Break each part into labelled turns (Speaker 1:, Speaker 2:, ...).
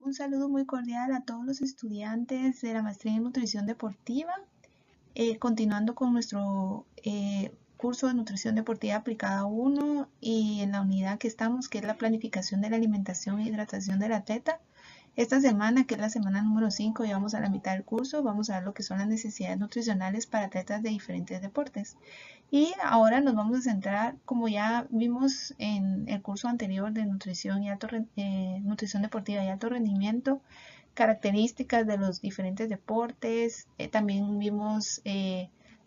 Speaker 1: Un saludo muy cordial a todos los estudiantes de la maestría en nutrición deportiva. Continuando con nuestro curso de nutrición deportiva aplicada 1 y en la unidad que estamos, que es la planificación de la alimentación e hidratación del atleta. Esta semana, que es la semana número 5, ya vamos a la mitad del curso, vamos a ver lo que son las necesidades nutricionales para atletas de diferentes deportes. Y ahora nos vamos a centrar, como ya vimos en el curso anterior de nutrición deportiva y alto rendimiento, características de los diferentes deportes. También vimos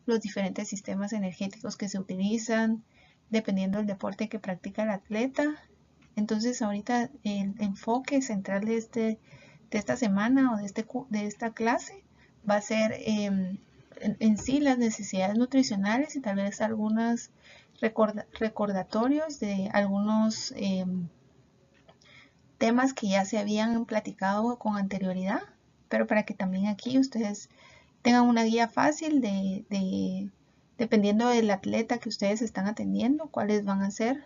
Speaker 1: los diferentes sistemas energéticos que se utilizan dependiendo del deporte que practica el atleta. Entonces ahorita el enfoque central de esta semana o de esta clase va a ser en sí las necesidades nutricionales y tal vez algunos recordatorios de algunos temas que ya se habían platicado con anterioridad, pero para que también aquí ustedes tengan una guía fácil dependiendo del atleta que ustedes están atendiendo, cuáles van a ser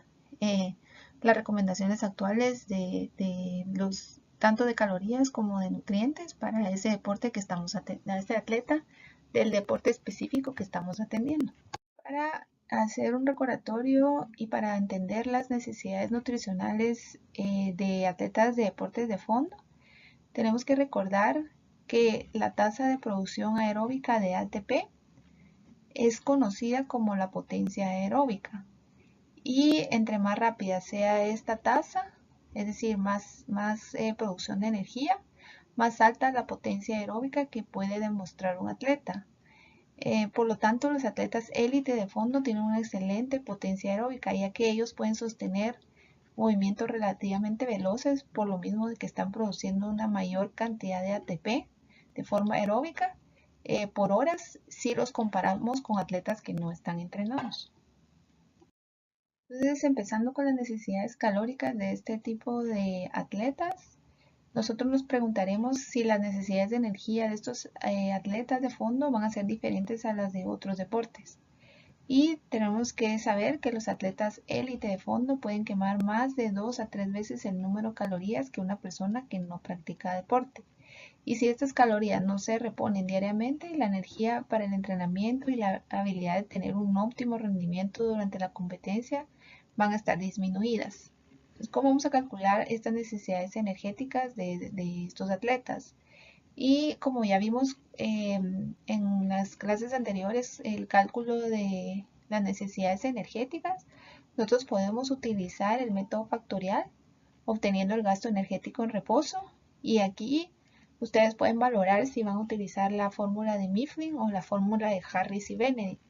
Speaker 1: las recomendaciones actuales de los tanto de calorías como de nutrientes para ese deporte que estamos atendiendo, ese atleta del deporte específico que estamos atendiendo. Para hacer un recordatorio y para entender las necesidades nutricionales de atletas de deportes de fondo, tenemos que recordar que la tasa de producción aeróbica de ATP es conocida como la potencia aeróbica. Y entre más rápida sea esta tasa, es decir, más producción de energía, más alta la potencia aeróbica que puede demostrar un atleta. Por lo tanto, los atletas élite de fondo tienen una excelente potencia aeróbica, ya que ellos pueden sostener movimientos relativamente veloces por lo mismo de que están produciendo una mayor cantidad de ATP de forma aeróbica por horas si los comparamos con atletas que no están entrenados. Entonces, empezando con las necesidades calóricas de este tipo de atletas, nosotros nos preguntaremos si las necesidades de energía de estos atletas de fondo van a ser diferentes a las de otros deportes. Y tenemos que saber que los atletas élite de fondo pueden quemar más de 2 a 3 veces el número de calorías que una persona que no practica deporte. Y si estas calorías no se reponen diariamente, la energía para el entrenamiento y la habilidad de tener un óptimo rendimiento durante la competencia van a estar disminuidas. Entonces, ¿cómo vamos a calcular estas necesidades energéticas de estos atletas? Y como ya vimos en las clases anteriores, el cálculo de las necesidades energéticas, nosotros podemos utilizar el método factorial, obteniendo el gasto energético en reposo. Y aquí ustedes pueden valorar si van a utilizar la fórmula de Mifflin o la fórmula de Harris y Benedict.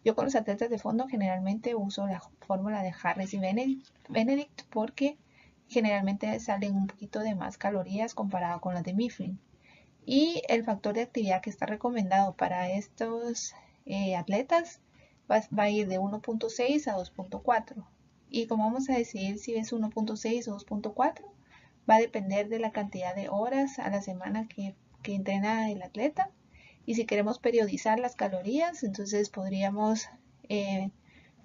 Speaker 1: Yo con los atletas de fondo generalmente uso la fórmula de Harris y Benedict porque generalmente salen un poquito de más calorías comparado con las de Mifflin. Y el factor de actividad que está recomendado para estos atletas va a ir de 1.6 a 2.4. Y como vamos a decidir si es 1.6 o 2.4, va a depender de la cantidad de horas a la semana que entrena el atleta. Y si queremos periodizar las calorías, entonces podríamos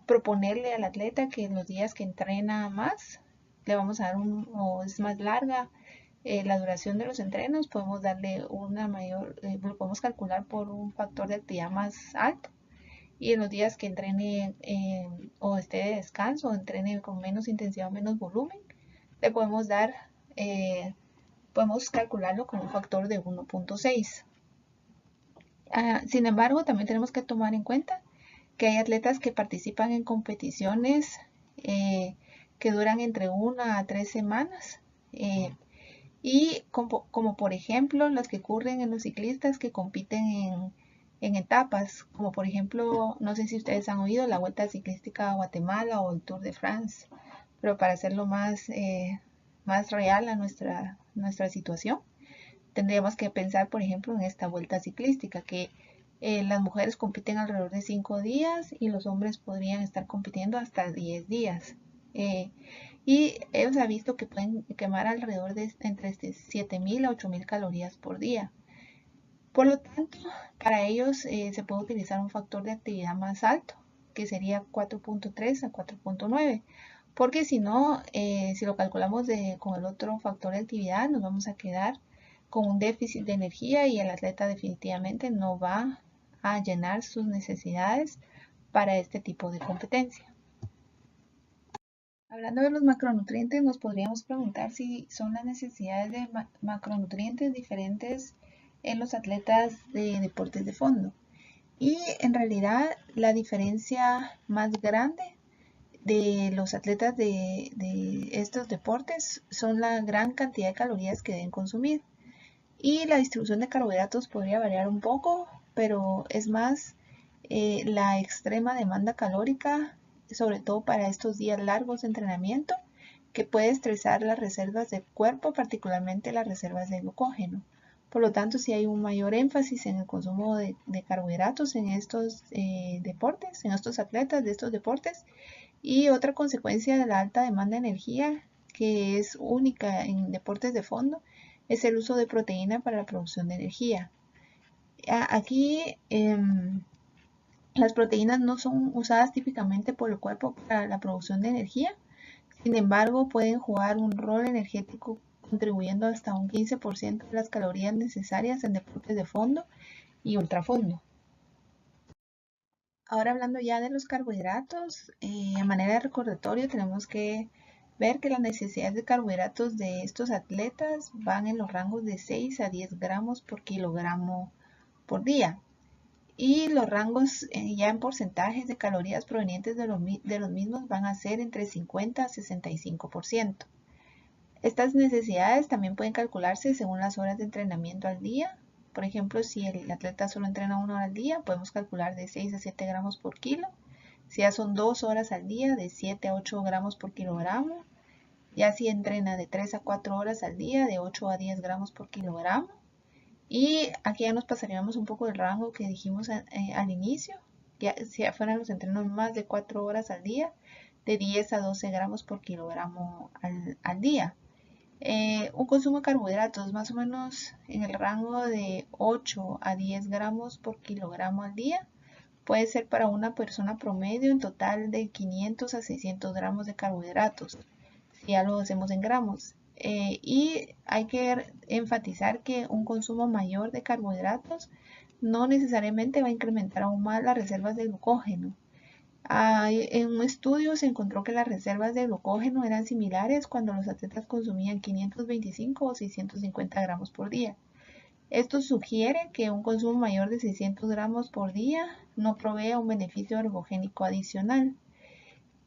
Speaker 1: proponerle al atleta que en los días que entrena más, le vamos a dar o es más larga la duración de los entrenos, podemos darle una mayor, lo podemos calcular por un factor de actividad más alto. Y en los días que entrene o esté de descanso o entrene con menos intensidad o menos volumen, le podemos dar, podemos calcularlo con un factor de 1.6. Sin embargo, también tenemos que tomar en cuenta que hay atletas que participan en competiciones que duran entre 1 a 3 semanas. Y como por ejemplo las que ocurren en los ciclistas que compiten en etapas, como por ejemplo, no sé si ustedes han oído la Vuelta Ciclística a Guatemala o el Tour de France, pero para hacerlo más real a nuestra situación, tendríamos que pensar por ejemplo en esta vuelta ciclística, que las mujeres compiten alrededor de 5 días y los hombres podrían estar compitiendo hasta 10 días. Y ellos han visto que pueden quemar alrededor de entre 7.000 a 8.000 calorías por día. Por lo tanto, para ellos se puede utilizar un factor de actividad más alto, que sería 4.3 a 4.9, porque si no, si lo calculamos con el otro factor de actividad, nos vamos a quedar con un déficit de energía y el atleta definitivamente no va a llenar sus necesidades para este tipo de competencia. Hablando de los macronutrientes, nos podríamos preguntar si son las necesidades de macronutrientes diferentes en los atletas de deportes de fondo. Y en realidad la diferencia más grande de los atletas de estos deportes son la gran cantidad de calorías que deben consumir. Y la distribución de carbohidratos podría variar un poco, pero es más la extrema demanda calórica, sobre todo para estos días largos de entrenamiento, que puede estresar las reservas del cuerpo, particularmente las reservas de glucógeno. Por lo tanto, si hay un mayor énfasis en el consumo de carbohidratos en estos deportes, en estos atletas de estos deportes, y otra consecuencia de la alta demanda de energía, que es única en deportes de fondo, es el uso de proteína para la producción de energía. Aquí las proteínas no son usadas típicamente por el cuerpo para la producción de energía, sin embargo pueden jugar un rol energético contribuyendo hasta un 15% de las calorías necesarias en deportes de fondo y ultrafondo. Ahora hablando ya de los carbohidratos, a manera de recordatorio tenemos que ver que las necesidades de carbohidratos de estos atletas van en los rangos de 6 a 10 gramos por kilogramo por día. Y los rangos ya en porcentajes de calorías provenientes de los mismos van a ser entre 50 a 65%. Estas necesidades también pueden calcularse según las horas de entrenamiento al día. Por ejemplo, si el atleta solo entrena 1 hora al día, podemos calcular de 6 a 7 gramos por kilo. Si ya son 2 horas al día, de 7 a 8 gramos por kilogramo. Ya si entrena de 3 a 4 horas al día, de 8 a 10 gramos por kilogramo. Y aquí ya nos pasaríamos un poco del rango que dijimos al inicio. Ya, si ya fueran los entrenos más de 4 horas al día, de 10 a 12 gramos por kilogramo al día. Un consumo de carbohidratos más o menos en el rango de 8 a 10 gramos por kilogramo al día. Puede ser para una persona promedio en total de 500 a 600 gramos de carbohidratos, si ya lo hacemos en gramos. Y hay que enfatizar que un consumo mayor de carbohidratos no necesariamente va a incrementar aún más las reservas de glucógeno. En un estudio se encontró que las reservas de glucógeno eran similares cuando los atletas consumían 525 o 650 gramos por día. Esto sugiere que un consumo mayor de 600 gramos por día no provee un beneficio ergogénico adicional.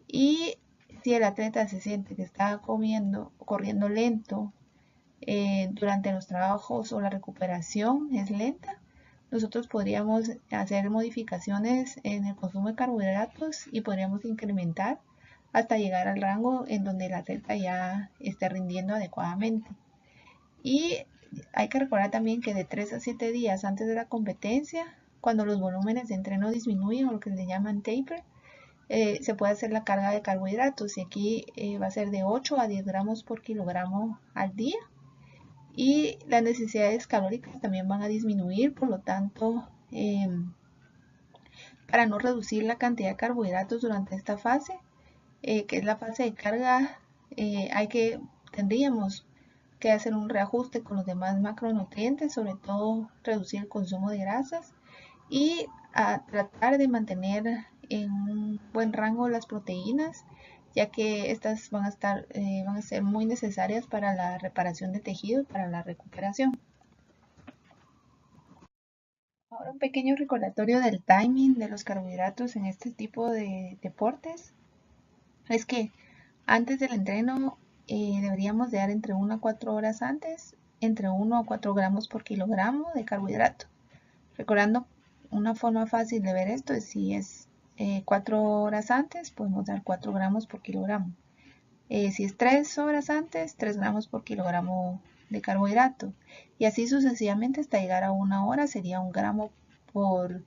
Speaker 1: Y si el atleta se siente que está corriendo lento durante los trabajos o la recuperación es lenta, nosotros podríamos hacer modificaciones en el consumo de carbohidratos y podríamos incrementar hasta llegar al rango en donde el atleta ya esté rindiendo adecuadamente. Y hay que recordar también que de 3 a 7 días antes de la competencia, cuando los volúmenes de entreno disminuyen o lo que se llaman taper, se puede hacer la carga de carbohidratos y aquí va a ser de 8 a 10 gramos por kilogramo al día. Y las necesidades calóricas también van a disminuir, por lo tanto, para no reducir la cantidad de carbohidratos durante esta fase, que es la fase de carga, tendríamos que hacer un reajuste con los demás macronutrientes, sobre todo reducir el consumo de grasas y a tratar de mantener en un buen rango las proteínas, ya que estas van a ser muy necesarias para la reparación de tejido y para la recuperación. Ahora un pequeño recordatorio del timing de los carbohidratos en este tipo de deportes. Es que antes del entreno deberíamos de dar entre 1 a 4 horas antes, entre 1 a 4 gramos por kilogramo de carbohidrato. Recordando, una forma fácil de ver esto es si es 4 horas antes, podemos dar 4 gramos por kilogramo. Si es 3 horas antes, 3 gramos por kilogramo de carbohidrato. Y así sucesivamente hasta llegar a 1 hora sería 1 gramo por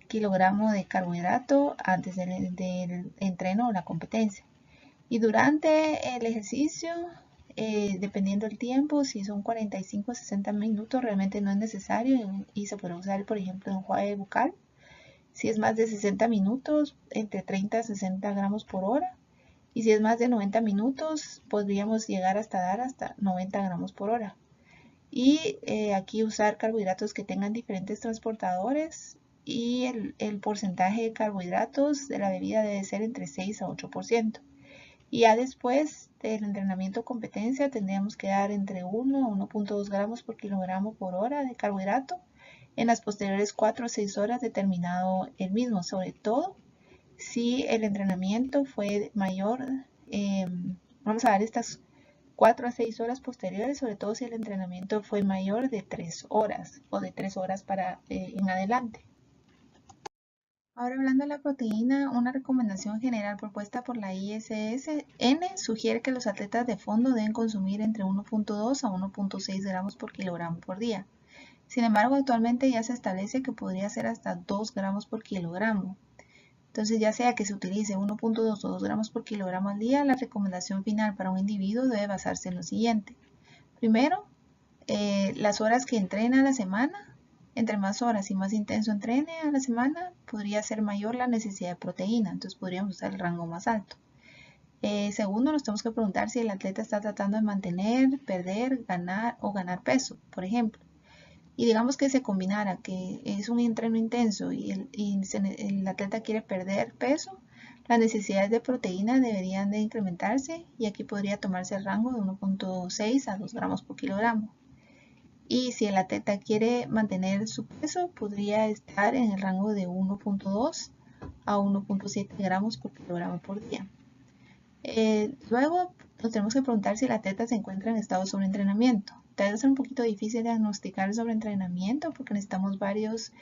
Speaker 1: kilogramo de carbohidrato antes del entreno o la competencia. Y durante el ejercicio, dependiendo del tiempo, si son 45 a 60 minutos, realmente no es necesario y se puede usar, por ejemplo, en enjuague bucal. Si es más de 60 minutos, entre 30 a 60 gramos por hora. Y si es más de 90 minutos, podríamos llegar hasta dar hasta 90 gramos por hora. Y aquí usar carbohidratos que tengan diferentes transportadores y el porcentaje de carbohidratos de la bebida debe ser entre 6 a 8%. Y ya después del entrenamiento competencia tendríamos que dar entre 1 a 1.2 gramos por kilogramo por hora de carbohidrato. En las posteriores 4 a 6 horas determinado el mismo, sobre todo si el entrenamiento fue mayor. Vamos a dar estas 4 a 6 horas posteriores, sobre todo si el entrenamiento fue mayor de 3 horas o de 3 horas para en adelante. Ahora hablando de la proteína, una recomendación general propuesta por la ISSN sugiere que los atletas de fondo deben consumir entre 1.2 a 1.6 gramos por kilogramo por día. Sin embargo, actualmente ya se establece que podría ser hasta 2 gramos por kilogramo. Entonces, ya sea que se utilice 1.2 o 2 gramos por kilogramo al día, la recomendación final para un individuo debe basarse en lo siguiente. Primero, las horas que entrena a la semana. Entre más horas y más intenso entrene a la semana, podría ser mayor la necesidad de proteína. Entonces, podríamos usar el rango más alto. Segundo, nos tenemos que preguntar si el atleta está tratando de mantener, perder, ganar o ganar peso, por ejemplo. Y digamos que se combinara que es un entreno intenso y el atleta quiere perder peso, las necesidades de proteína deberían de incrementarse y aquí podría tomarse el rango de 1.6 a 2 gramos por kilogramo. Y si el atleta quiere mantener su peso, podría estar en el rango de 1.2 a 1.7 gramos por kilogramo por día. Luego nos tenemos que preguntar si el atleta se encuentra en estado de sobreentrenamiento. Tal vez es un poquito difícil diagnosticar el sobreentrenamiento porque necesitamos varios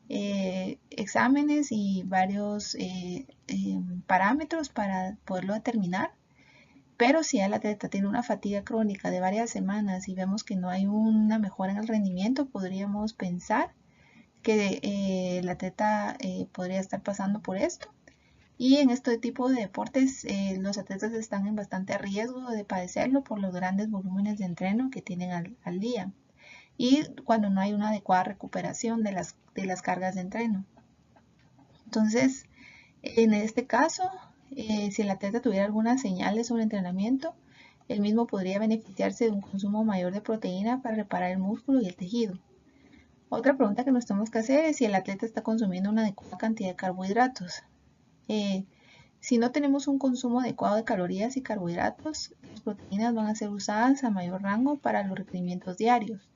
Speaker 1: exámenes y varios parámetros para poderlo determinar. Pero si el atleta tiene una fatiga crónica de varias semanas y vemos que no hay una mejora en el rendimiento, podríamos pensar que el atleta podría estar pasando por esto. Y en este tipo de deportes, los atletas están en bastante riesgo de padecerlo por los grandes volúmenes de entreno que tienen al día y cuando no hay una adecuada recuperación de las cargas de entreno. Entonces, en este caso, si el atleta tuviera alguna señal de sobreentrenamiento, el mismo podría beneficiarse de un consumo mayor de proteína para reparar el músculo y el tejido. Otra pregunta que nos tenemos que hacer es si el atleta está consumiendo una adecuada cantidad de carbohidratos. Si no tenemos un consumo adecuado de calorías y carbohidratos, las proteínas van a ser usadas a mayor rango para los requerimientos diarios.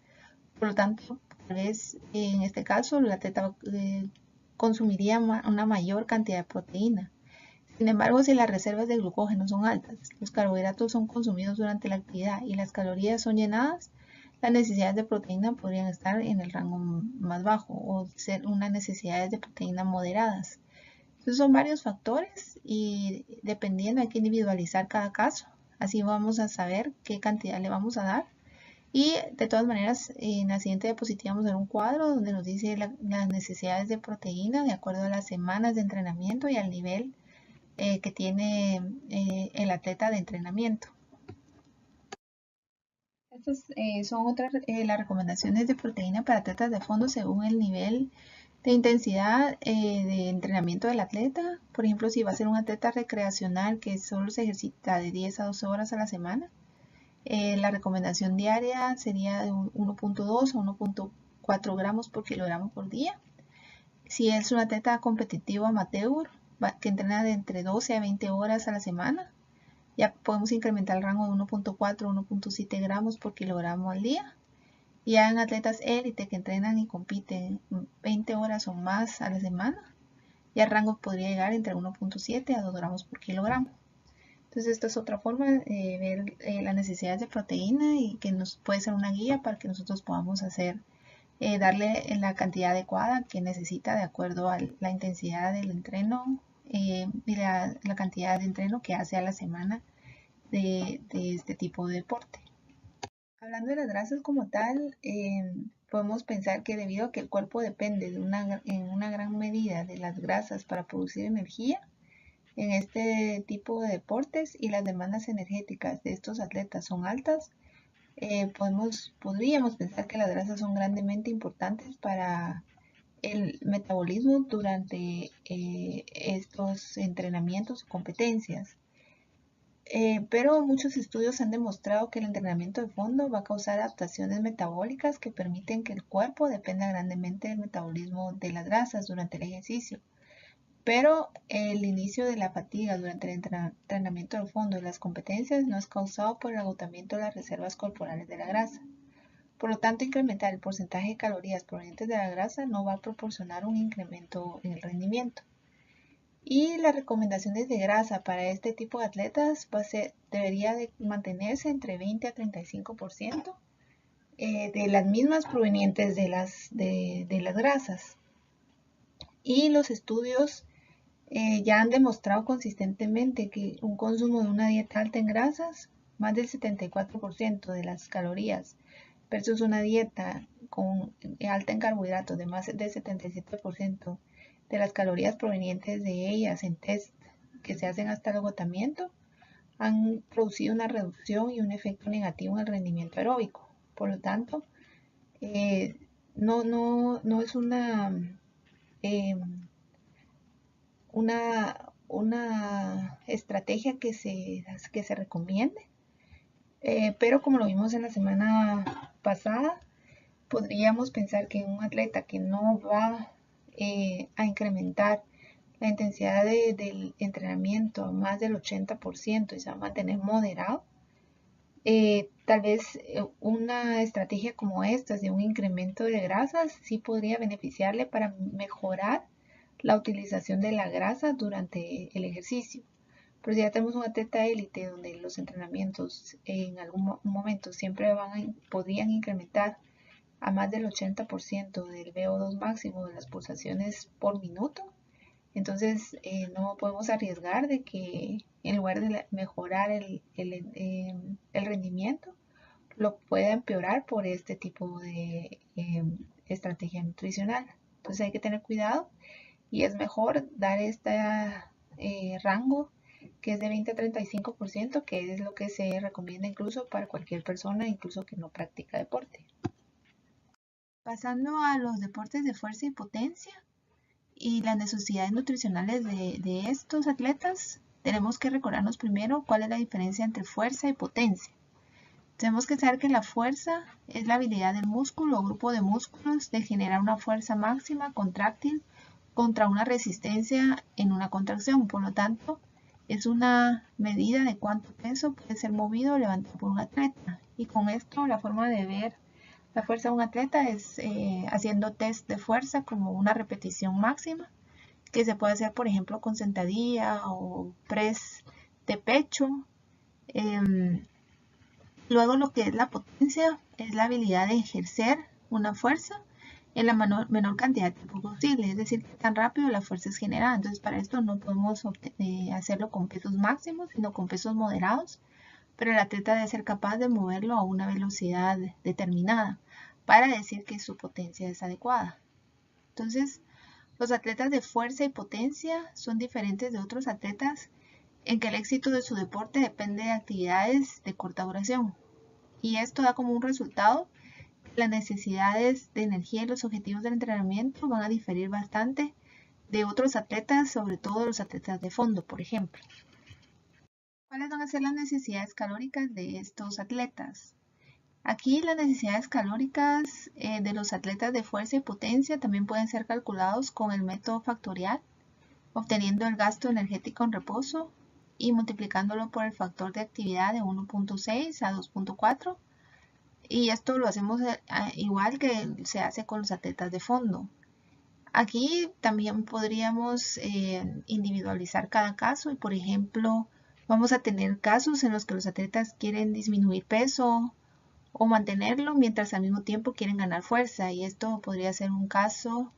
Speaker 1: Por lo tanto, tal vez en este caso el atleta consumiría una mayor cantidad de proteína. Sin embargo, si las reservas de glucógeno son altas, los carbohidratos son consumidos durante la actividad y las calorías son llenadas, las necesidades de proteína podrían estar en el rango más bajo o ser unas necesidades de proteína moderadas. Entonces son varios factores y dependiendo hay que individualizar cada caso. Así vamos a saber qué cantidad le vamos a dar. Y de todas maneras, en la siguiente diapositiva vamos a ver un cuadro donde nos dice las necesidades de proteína de acuerdo a las semanas de entrenamiento y al nivel que tiene el atleta de entrenamiento. Estas son otras las recomendaciones de proteína para atletas de fondo según el nivel de intensidad de entrenamiento del atleta. Por ejemplo, si va a ser un atleta recreacional que solo se ejercita de 10 a 12 horas a la semana, la recomendación diaria sería de 1.2 a 1.4 gramos por kilogramo por día. Si es un atleta competitivo amateur que entrena de entre 12 a 20 horas a la semana, ya podemos incrementar el rango de 1.4 a 1.7 gramos por kilogramo al día. Ya en atletas élite que entrenan y compiten 20 horas o más a la semana, ya el rango podría llegar entre 1.7 a 2 gramos por kilogramo. Entonces esta es otra forma de ver las necesidades de proteína y que nos puede ser una guía para que nosotros podamos hacer, darle la cantidad adecuada que necesita de acuerdo a la intensidad del entreno y la cantidad de entreno que hace a la semana de este tipo de deporte. Hablando de las grasas como tal, podemos pensar que debido a que el cuerpo depende en una gran medida de las grasas para producir energía, en este tipo de deportes y las demandas energéticas de estos atletas son altas, podríamos pensar que las grasas son grandemente importantes para el metabolismo durante estos entrenamientos o competencias. Pero muchos estudios han demostrado que el entrenamiento de fondo va a causar adaptaciones metabólicas que permiten que el cuerpo dependa grandemente del metabolismo de las grasas durante el ejercicio. Pero el inicio de la fatiga durante el entrenamiento de fondo y las competencias no es causado por el agotamiento de las reservas corporales de la grasa. Por lo tanto, incrementar el porcentaje de calorías provenientes de la grasa no va a proporcionar un incremento en el rendimiento. Y las recomendaciones de grasa para este tipo de atletas debería de mantenerse entre 20 a 35% de las mismas provenientes de las grasas. Y los estudios ya han demostrado consistentemente que un consumo de una dieta alta en grasas, más del 74% de las calorías, versus una dieta alta en carbohidratos de más del 77% de las calorías provenientes de ellas en test que se hacen hasta el agotamiento, han producido una reducción y un efecto negativo en el rendimiento aeróbico. Por lo tanto, no es una estrategia que se recomiende, pero como lo vimos en la semana pasada, podríamos pensar que un atleta que no va a incrementar la intensidad del entrenamiento a más del 80% y se va a mantener moderado, tal vez una estrategia como esta de un incremento de grasas sí podría beneficiarle para mejorar la utilización de la grasa durante el ejercicio. Pero si ya tenemos un atleta élite donde los entrenamientos en algún momento siempre podrían incrementar a más del 80% del VO2 máximo de las pulsaciones por minuto, entonces no podemos arriesgar de que en lugar de mejorar el rendimiento, lo pueda empeorar por este tipo de estrategia nutricional. Entonces hay que tener cuidado y es mejor dar este rango que es de 20 a 35%, que es lo que se recomienda incluso para cualquier persona, incluso que no practica deporte. Pasando a los deportes de fuerza y potencia y las necesidades nutricionales de estos atletas, tenemos que recordarnos primero cuál es la diferencia entre fuerza y potencia. Tenemos que saber que la fuerza es la habilidad del músculo o grupo de músculos de generar una fuerza máxima contráctil contra una resistencia en una contracción. Por lo tanto, es una medida de cuánto peso puede ser movido o levantado por un atleta. Y con esto, la forma de ver la fuerza de un atleta es haciendo test de fuerza como una repetición máxima, que se puede hacer, por ejemplo, con sentadilla o press de pecho. Luego, lo que es la potencia es la habilidad de ejercer una fuerza en la menor cantidad de tiempo posible, es decir, que tan rápido la fuerza es generada. Entonces, para esto no podemos hacerlo con pesos máximos, sino con pesos moderados, pero el atleta debe ser capaz de moverlo a una velocidad determinada para decir que su potencia es adecuada. Entonces, los atletas de fuerza y potencia son diferentes de otros atletas en que el éxito de su deporte depende de actividades de corta duración. Y esto da como un resultado las necesidades de energía y los objetivos del entrenamiento van a diferir bastante de otros atletas, sobre todo los atletas de fondo, por ejemplo. ¿Cuáles van a ser las necesidades calóricas de estos atletas? Aquí las necesidades calóricas de los atletas de fuerza y potencia también pueden ser calculados con el método factorial, obteniendo el gasto energético en reposo y multiplicándolo por el factor de actividad de 1.6 a 2.4. Y esto lo hacemos igual que se hace con los atletas de fondo. Aquí también podríamos individualizar cada caso y, por ejemplo, vamos a tener casos en los que los atletas quieren disminuir peso o mantenerlo mientras al mismo tiempo quieren ganar fuerza, y esto podría ser un caso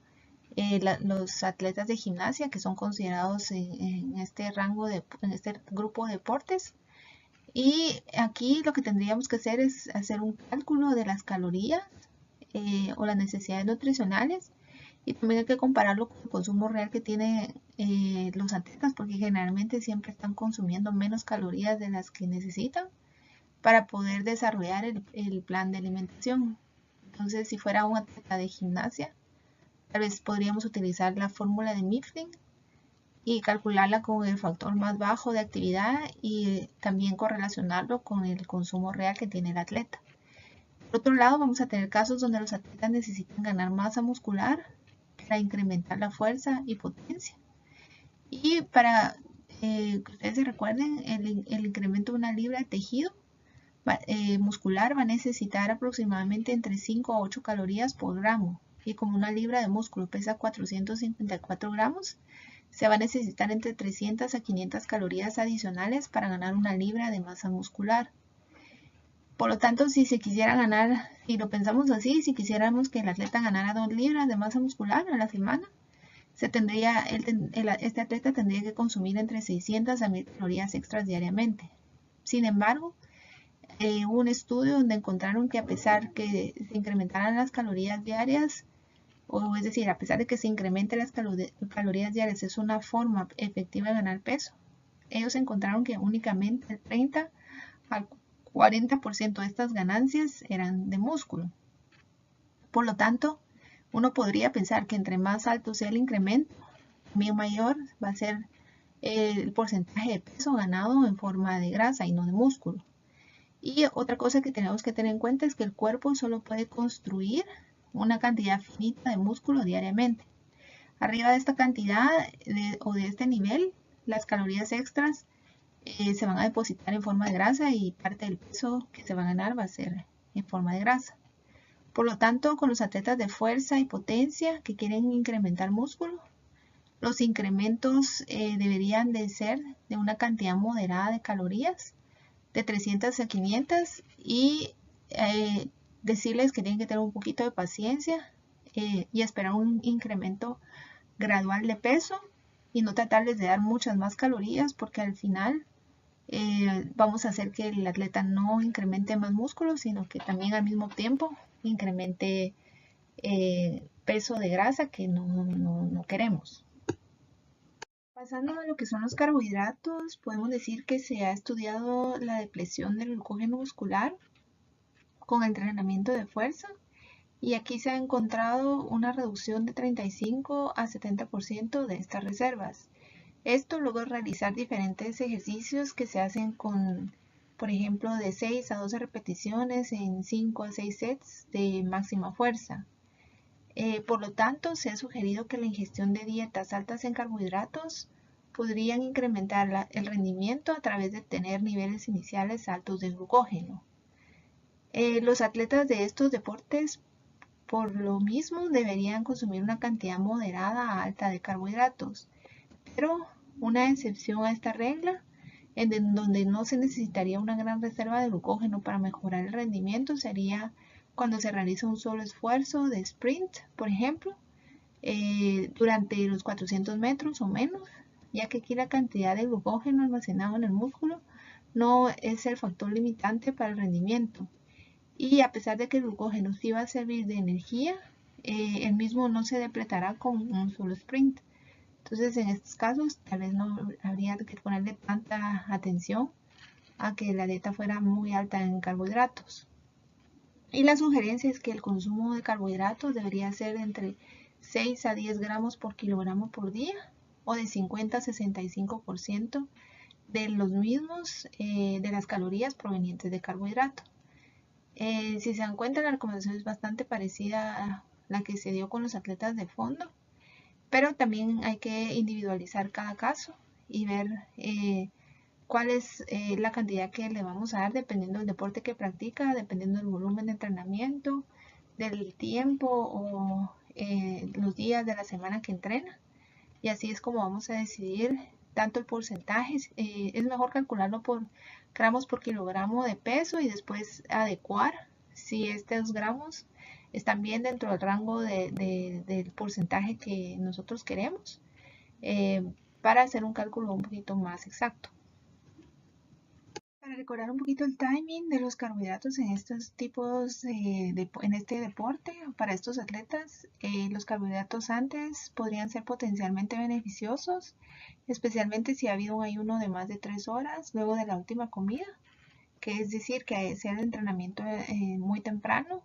Speaker 1: los atletas de gimnasia que son considerados en este rango en este grupo de deportes. Y aquí lo que tendríamos que hacer es hacer un cálculo de las calorías o las necesidades nutricionales, y también hay que compararlo con el consumo real que tienen los atletas, porque generalmente siempre están consumiendo menos calorías de las que necesitan para poder desarrollar el plan de alimentación. Entonces, si fuera un atleta de gimnasia, tal vez podríamos utilizar la fórmula de Mifflin, y calcularla con el factor más bajo de actividad y también correlacionarlo con el consumo real que tiene el atleta. Por otro lado, vamos a tener casos donde los atletas necesitan ganar masa muscular para incrementar la fuerza y potencia. Y para que ustedes se recuerden, el incremento de una libra de tejido muscular va a necesitar aproximadamente entre 5 a 8 calorías por gramo. Y como una libra de músculo pesa 454 gramos, se va a necesitar entre 300 a 500 calorías adicionales para ganar una libra de masa muscular. Por lo tanto, si se quisiera ganar, si lo pensamos así, si quisiéramos que el atleta ganara 2 libras de masa muscular a la semana, este atleta tendría que consumir entre 600 a 1000 calorías extras diariamente. Sin embargo, hubo un estudio donde encontraron que a pesar que se incrementaran las calorías diarias, o es decir, a pesar de que se incrementen las calorías diarias, es una forma efectiva de ganar peso. Ellos encontraron que únicamente el 30 al 40% de estas ganancias eran de músculo. Por lo tanto, uno podría pensar que entre más alto sea el incremento, también mayor va a ser el porcentaje de peso ganado en forma de grasa y no de músculo. Y otra cosa que tenemos que tener en cuenta es que el cuerpo solo puede construir una cantidad finita de músculo diariamente. Arriba de esta cantidad o de este nivel, las calorías extras se van a depositar en forma de grasa y parte del peso que se va a ganar va a ser en forma de grasa. Por lo tanto, con los atletas de fuerza y potencia que quieren incrementar músculo, los incrementos deberían de ser de una cantidad moderada de calorías, de 300 a 500, y decirles que tienen que tener un poquito de paciencia y esperar un incremento gradual de peso y no tratarles de dar muchas más calorías, porque al final vamos a hacer que el atleta no incremente más músculo, sino que también al mismo tiempo incremente peso de grasa que no queremos. Pasando a lo que son los carbohidratos, podemos decir que se ha estudiado la depresión del glucógeno muscular con entrenamiento de fuerza, y aquí se ha encontrado una reducción de 35 a 70% de estas reservas. Esto luego de realizar diferentes ejercicios que se hacen con, por ejemplo, de 6 a 12 repeticiones en 5 a 6 sets de máxima fuerza. Por lo tanto, se ha sugerido que la ingestión de dietas altas en carbohidratos podrían incrementar el rendimiento a través de tener niveles iniciales altos de glucógeno. Los atletas de estos deportes, por lo mismo, deberían consumir una cantidad moderada a alta de carbohidratos, pero una excepción a esta regla, en donde no se necesitaría una gran reserva de glucógeno para mejorar el rendimiento, sería cuando se realiza un solo esfuerzo de sprint, por ejemplo, durante los 400 metros o menos, ya que aquí la cantidad de glucógeno almacenado en el músculo no es el factor limitante para el rendimiento. Y a pesar de que el glucógeno sí va a servir de energía, el mismo no se depletará con un solo sprint. Entonces, en estos casos, tal vez no habría que ponerle tanta atención a que la dieta fuera muy alta en carbohidratos. Y la sugerencia es que el consumo de carbohidratos debería ser entre 6 a 10 gramos por kilogramo por día, o de 50 a 65% de los mismos de las calorías provenientes de carbohidratos. Si se dan cuenta, la recomendación es bastante parecida a la que se dio con los atletas de fondo, pero también hay que individualizar cada caso y ver cuál es la cantidad que le vamos a dar dependiendo del deporte que practica, dependiendo del volumen de entrenamiento, del tiempo o los días de la semana que entrena. Y así es como vamos a decidir tanto el porcentaje. Es mejor calcularlo por gramos por kilogramo de peso y después adecuar si estos gramos están bien dentro del rango del porcentaje que nosotros queremos, para hacer un cálculo un poquito más exacto. Para recordar un poquito el timing de los carbohidratos en estos tipos en este deporte, para estos atletas, los carbohidratos antes podrían ser potencialmente beneficiosos, especialmente si ha habido un ayuno de más de 3 horas luego de la última comida, que es decir, que sea el entrenamiento muy temprano,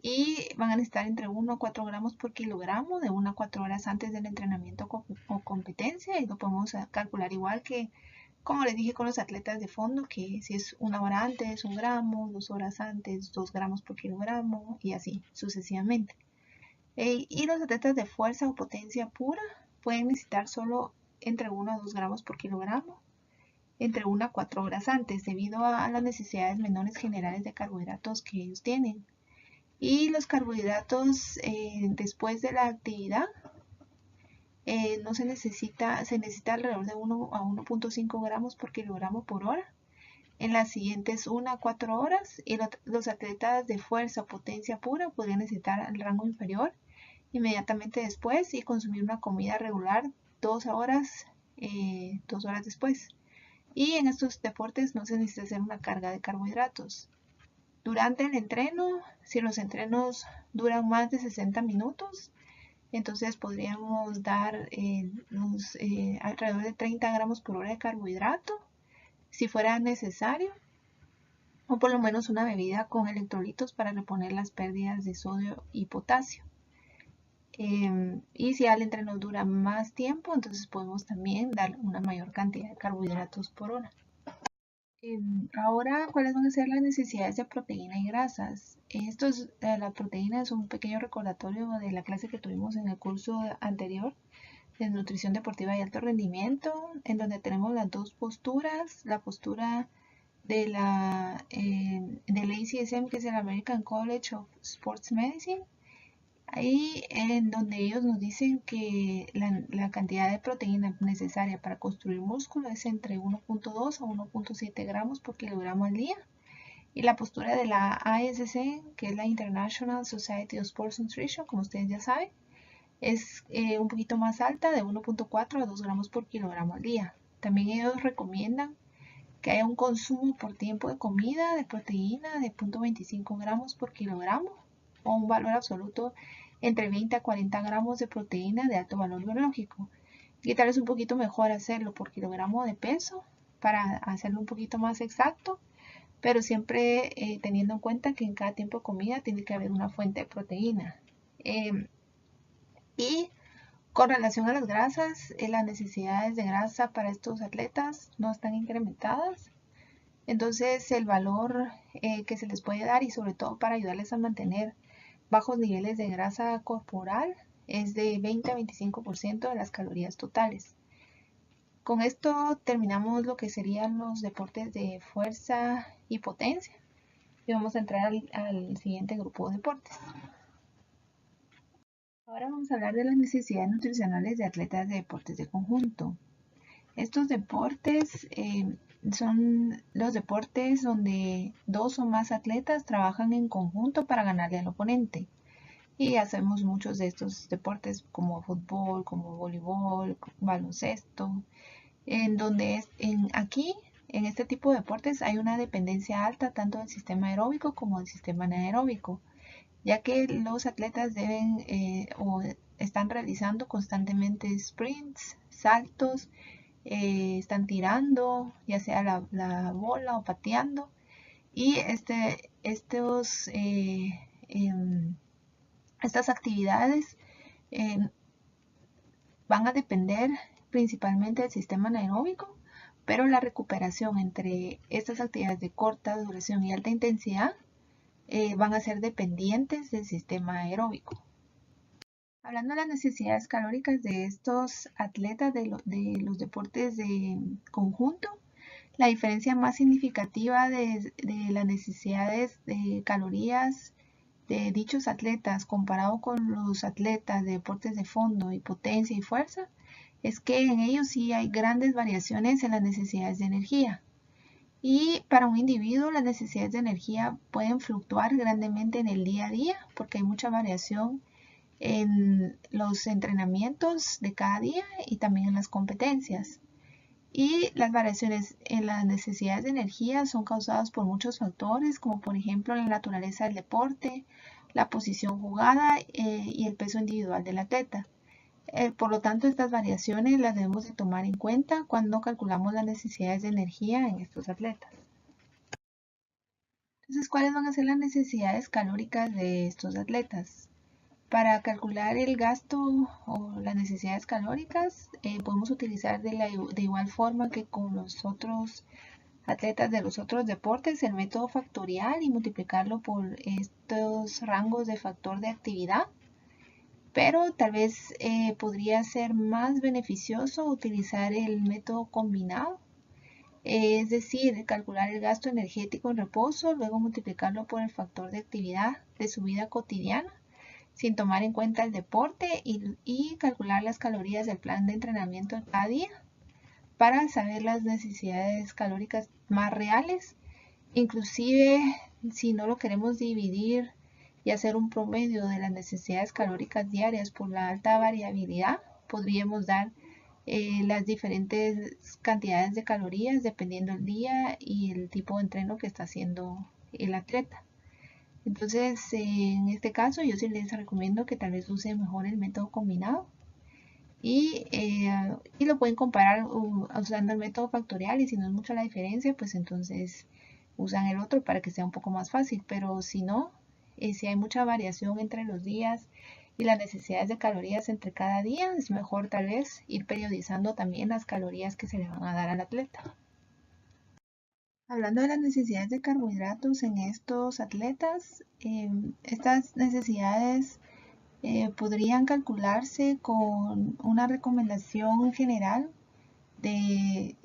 Speaker 1: y van a necesitar entre 1 a 4 gramos por kilogramo de 1 a 4 horas antes del entrenamiento o competencia, y lo podemos calcular igual que como les dije con los atletas de fondo, que si es 1 hora antes, 1 gramo, 2 horas antes, 2 gramos por kilogramo y así sucesivamente. Y los atletas de fuerza o potencia pura pueden necesitar solo entre 1 a 2 gramos por kilogramo entre 1 a 4 horas antes, debido a las necesidades menores generales de carbohidratos que ellos tienen. Y los carbohidratos después de la actividad no se necesita alrededor de 1 a 1.5 gramos por kilogramo por hora en las siguientes 1 a 4 horas, y los atletas de fuerza o potencia pura podrían necesitar el rango inferior inmediatamente después y consumir una comida regular 2 horas después. Y en estos deportes no se necesita hacer una carga de carbohidratos. Durante el entreno, si los entrenos duran más de 60 minutos, entonces podríamos dar alrededor de 30 gramos por hora de carbohidrato, si fuera necesario, o por lo menos una bebida con electrolitos para reponer las pérdidas de sodio y potasio. Y si el entreno dura más tiempo, entonces podemos también dar una mayor cantidad de carbohidratos por hora. Ahora, ¿cuáles van a ser las necesidades de proteína y grasas? La proteína es un pequeño recordatorio de la clase que tuvimos en el curso anterior de nutrición deportiva y alto rendimiento, en donde tenemos las dos posturas, la postura del ACSM, que es el American College of Sports Medicine, ahí en donde ellos nos dicen que la cantidad de proteína necesaria para construir músculo es entre 1.2 a 1.7 gramos por kilogramo al día. Y la postura de la ASC, que es la International Society of Sports Nutrition, como ustedes ya saben, es un poquito más alta, de 1.4 a 2 gramos por kilogramo al día. También ellos recomiendan que haya un consumo por tiempo de comida de proteína de 0.25 gramos por kilogramo, o un valor absoluto entre 20 a 40 gramos de proteína de alto valor biológico. Y tal vez un poquito mejor hacerlo por kilogramo de peso para hacerlo un poquito más exacto, pero siempre teniendo en cuenta que en cada tiempo de comida tiene que haber una fuente de proteína. Y con relación a las grasas, las necesidades de grasa para estos atletas no están incrementadas. Entonces el valor que se les puede dar, y sobre todo para ayudarles a mantener bajos niveles de grasa corporal, es de 20 a 25% de las calorías totales. Con esto terminamos lo que serían los deportes de fuerza y potencia, y vamos a entrar al siguiente grupo de deportes. Ahora vamos a hablar de las necesidades nutricionales de atletas de deportes de conjunto. Estos deportes son los deportes donde 2 o más atletas trabajan en conjunto para ganarle al oponente. Y hacemos muchos de estos deportes como fútbol, como voleibol, baloncesto, en donde aquí, en este tipo de deportes, hay una dependencia alta tanto del sistema aeróbico como del sistema anaeróbico, ya que los atletas deben o están realizando constantemente sprints, saltos, están tirando, ya sea la bola o pateando, y estas actividades van a depender principalmente del sistema anaeróbico, pero la recuperación entre estas actividades de corta duración y alta intensidad van a ser dependientes del sistema aeróbico. Hablando de las necesidades calóricas de estos atletas de los deportes de conjunto, la diferencia más significativa de las necesidades de calorías de dichos atletas comparado con los atletas de deportes de fondo y potencia y fuerza es que en ellos sí hay grandes variaciones en las necesidades de energía. Y para un individuo las necesidades de energía pueden fluctuar grandemente en el día a día porque hay mucha variación en los entrenamientos de cada día y también en las competencias. Y las variaciones en las necesidades de energía son causadas por muchos factores, como por ejemplo la naturaleza del deporte, la posición jugada y el peso individual del atleta. Por lo tanto, estas variaciones las debemos de tomar en cuenta cuando calculamos las necesidades de energía en estos atletas. Entonces, ¿cuáles van a ser las necesidades calóricas de estos atletas? Para calcular el gasto o las necesidades calóricas, podemos utilizar de igual forma que con los otros atletas de los otros deportes el método factorial y multiplicarlo por estos rangos de factor de actividad. Pero tal vez podría ser más beneficioso utilizar el método combinado, es decir, calcular el gasto energético en reposo, luego multiplicarlo por el factor de actividad de su vida cotidiana sin tomar en cuenta el deporte y calcular las calorías del plan de entrenamiento de cada día para saber las necesidades calóricas más reales. Inclusive si no lo queremos dividir y hacer un promedio de las necesidades calóricas diarias por la alta variabilidad, podríamos dar las diferentes cantidades de calorías dependiendo del día y el tipo de entreno que está haciendo el atleta. Entonces, en este caso, yo sí les recomiendo que tal vez use mejor el método combinado y lo pueden comparar usando el método factorial, y si no es mucha la diferencia, pues entonces usan el otro para que sea un poco más fácil. Pero si no, si hay mucha variación entre los días y las necesidades de calorías entre cada día, es mejor tal vez ir periodizando también las calorías que se le van a dar al atleta. Hablando de las necesidades de carbohidratos en estos atletas, estas necesidades podrían calcularse con una recomendación general de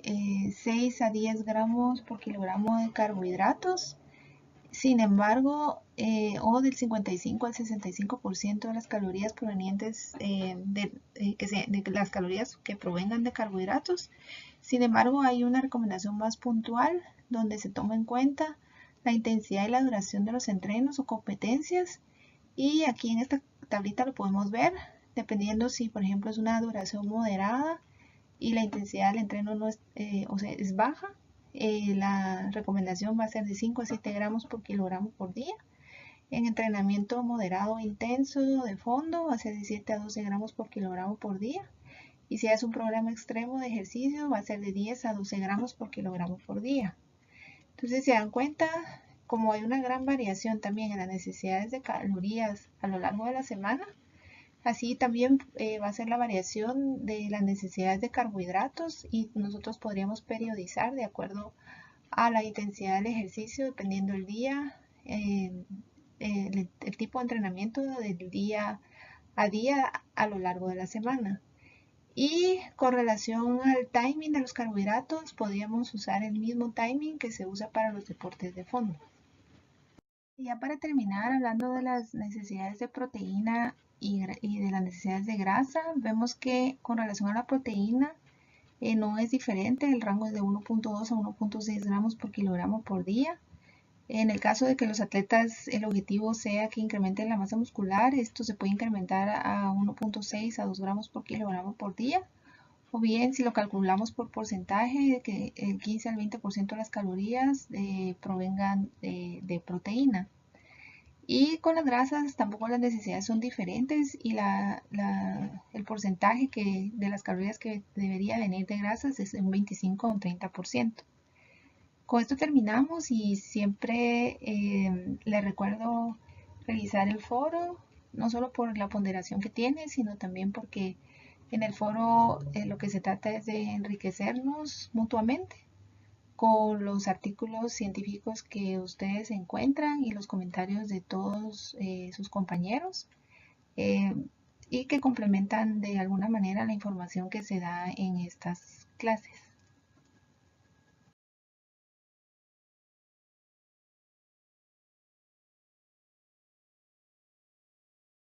Speaker 1: 6 a 10 gramos por kilogramo de carbohidratos. Sin embargo, o del 55 al 65% de las calorías provenientes de las calorías que provengan de carbohidratos. Sin embargo, hay una recomendación más puntual donde se toma en cuenta la intensidad y la duración de los entrenos o competencias. Y aquí en esta tablita lo podemos ver, dependiendo si por ejemplo es una duración moderada y la intensidad del entreno no es, es baja. La recomendación va a ser de 5 a 7 gramos por kilogramo por día. En entrenamiento moderado o intenso de fondo va a ser de 7 a 12 gramos por kilogramo por día. Y si es un programa extremo de ejercicio va a ser de 10 a 12 gramos por kilogramo por día. Entonces se dan cuenta, como hay una gran variación también en las necesidades de calorías a lo largo de la semana, así también va a ser la variación de las necesidades de carbohidratos, y nosotros podríamos periodizar de acuerdo a la intensidad del ejercicio, dependiendo del día, el tipo de entrenamiento del día a día a lo largo de la semana. Y con relación al timing de los carbohidratos, podríamos usar el mismo timing que se usa para los deportes de fondo. Y ya para terminar, hablando de las necesidades de proteína y de las necesidades de grasa, vemos que con relación a la proteína no es diferente, el rango es de 1.2 a 1.6 gramos por kilogramo por día. En el caso de que los atletas, el objetivo sea que incrementen la masa muscular, esto se puede incrementar a 1.6 a 2 gramos por kilogramo por día. O bien, si lo calculamos por porcentaje, que el 15 al 20% de las calorías provengan de proteína. Y con las grasas tampoco las necesidades son diferentes, y el porcentaje de las calorías que debería venir de grasas es un 25 o un 30%. Con esto terminamos, y siempre les recuerdo revisar el foro, no solo por la ponderación que tiene, sino también porque en el foro lo que se trata es de enriquecernos mutuamente con los artículos científicos que ustedes encuentran y los comentarios de todos sus compañeros, eh, y que complementan de alguna manera la información que se da en estas clases.